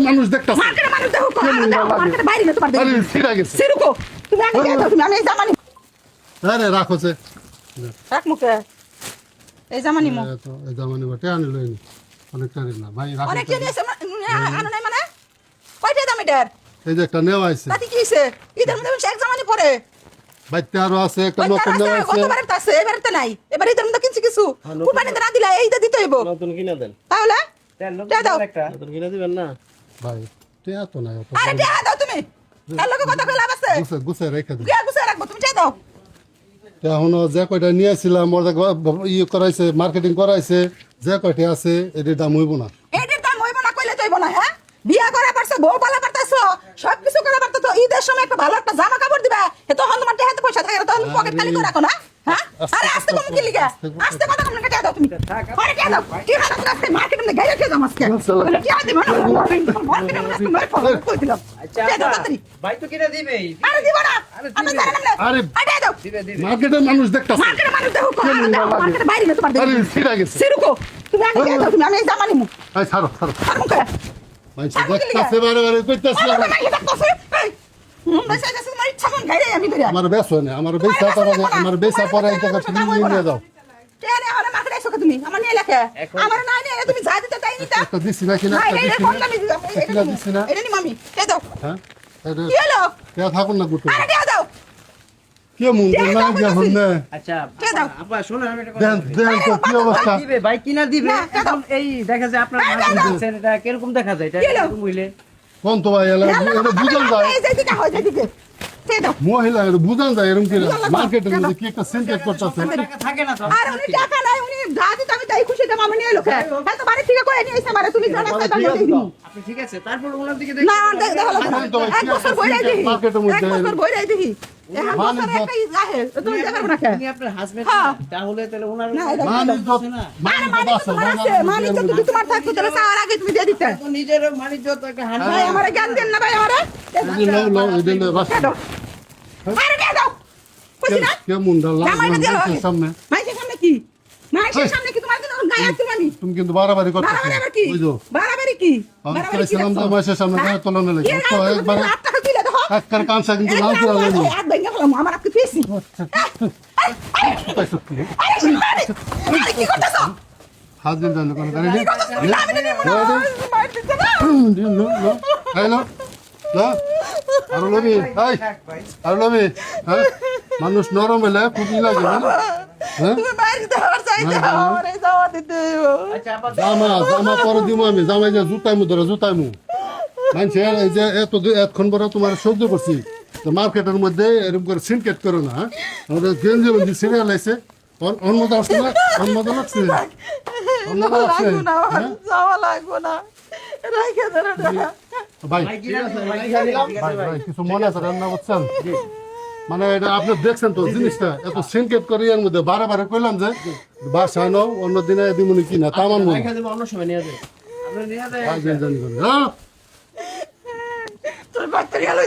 মানুষ দেখতাছে মার্কেটে মানুষ দেখো মার্কেটে বাইরে না তোমার আরে ছিড়া গেছে সিরুকো তুমি আগে যাও তুমি আমি এই জামানি আরে রাখো সে রাখ মুখে এই জামানি মো তো এই জামানি বটে আনি লইনি অনেক টাইম না ভাই রাখো অনেক কেন এসে আনো নাই মানে কয়টা দাম এটার এই যে একটা নেওয়া আইছে তাতে কি হইছে ঈদের মধ্যে এক জামানি পরে বাইতে আরো আছে একটা নতুন নেওয়া আইছে গতবারে তো আছে এবারে তো নাই এবারে ঈদের মধ্যে কিনছি কিছু কুরবানি না দিলা এইটা দিতে হইব নতুন কিনা দেন তাহলে দাও একটা নতুন কিনা দিবেন না ভাই তুই এত না এত আরে দাও তুমি এর লগে কথা কইলা আছে গুছে গুছে রেখে দে গুছে রাখবো তুমি দাও এখন যে কয়টা নিয়েছিলাম ওর ইয়ে করাইছে মার্কেটিং করাইছে যে কয়টা আছে এটির দাম হইব না এটির দাম হইব না কইলে তো হইব না হ্যাঁ বিয়া করা পারছো বউ পালা পারতাছো সবকিছু করা পারতো তো ঈদের সময় একটা ভালো একটা জামা কাপড় দিবা হে তখন তোমার হাতে পয়সা থাকে তখন পকেট খালি করে রাখো না হ্যাঁ আরে আস্তে কম কি লিগা আস্তে কথা কম কেটে দাও তুমি আরে কেটে দাও কি হাত রাখতে মার্কেটে মধ্যে গাইয়া খেয়ে যাও আজকে কি আদি মানে মার্কেটে মধ্যে তুমি ফলো কই দিলাম আচ্ছা ভাই তো কিনা দিবেই আরে দিব না আমি জানি না আরে আরে দাও মার্কেটের মানুষ দেখতাছে মার্কেটে মানুষ দেখো মার্কেটে বাইরে না তোমার আরে ছিড়া গেছে সিরুকো তুমি আগে যাও তুমি আমি এই জামানি মু আই ছাড়ো ছাড়ো আর মুখে ভাই দেখতাছে বারে বারে কইতাছে আমার বেশ হয় না আমার বেশ আমার বেশ পরে এই টাকা তুমি নিয়ে যাও একটা দিছি নাকি না একটা দিছি না হ্যাঁ কে থাকুন না গুটো কে মন না যখন না আচ্ছা আপা শুনুন আমি একটা দেন দেন তো কি অবস্থা দিবে ভাই কিনা দিবে এখন এই দেখা যায় আপনার মার্কেট এটা কিরকম দেখা যায় এটা এরকম হইলে কোন তো ভাই এলা এটা বুঝান যায় মহিলা এটা বুঝান যায় এরকম কি মার্কেটের মধ্যে কি একটা সিনটেক করতেছে টাকা থাকে না তো আর উনি টাকা নাই উনি যা দিতে আমি তাই খুশি দাম আমি নিয়ে লোকে হ্যাঁ তো বাড়ি থেকে কই নিয়ে এসে মারে তুমি জানা তাই দাম দিই আপনি ঠিক আছে তারপর ওনার দিকে না দেখো এক বছর বইরা দিই মার্কেটের মধ্যে এক বছর বইরা দিই এখন বছর একটা আহে তুমি দেখার না আপনি আপনার হাজবেন্ড তাহলে তাহলে ওনার মানুষ যত মানিক যদি তোমার থাকতো তাহলে চাওয়ার আগে তুমি দিয়ে দিতে তো নিজের মানিজ্য তো একটা হানি ভাই আমার জ্ঞান দেন না ভাই আমারে আরে দিয়ে দাও কইছি না কে মুন্ডা জামাইটা দিয়ে দাও লাগছে সামনে মাইকের সামনে কি মাইকের সামনে কি তোমার জন্য গায়ে হাত তুলানি তুমি কিন্তু বাড়াবাড়ি করতেছো বাড়াবাড়ি আবার কি বুঝো বাড়াবাড়ি কি আমি চাইছিলাম যে মাসের সামনে গায়ে তোলানো লাগে তো একবারে হাত টাকা দিলে দেখো একবার কাঁচা কিন্তু নাম তুলা লাগলো হাত ভেঙে ফেলাম আমার আপনি পেয়েছি কি করতেছো হাত দিন জানো কোন গাড়ি নেই হ্যালো না আরো লবি এই আরো লবি হ্যাঁ মানুষ নরম হলে খুবই লাগে না হ্যাঁ আচ্ছা আপা জামা জামা পরে দিব আমি জামাই যে জুতাইমু ধরে জুতাইমু মানছে এই যে এতক্ষণ পরে তোমার সহ্য করছি মার্কেটের মধ্যে এরকম করে সিনকেট করো না আমাদের গেঞ্জি মধ্যে সিরিয়াল আছে অন্যতা আসছে না অন্যতা লাগছে অন্যতা লাগছে ভাই ভাই কিছু মনে আছে রান্না করছেন মানে এটা আপনি দেখছেন তো জিনিসটা এত সিনকেট করে এর মধ্যে বারে বারে কইলাম যে বাসা নাও অন্য দিনে দিমুনি কিনা তামান মনে দেখা দেব অন্য সময় নিয়ে যাবে আপনি নিয়ে যাবেন জানি জানি হ্যাঁ তোর বাচ্চা গেল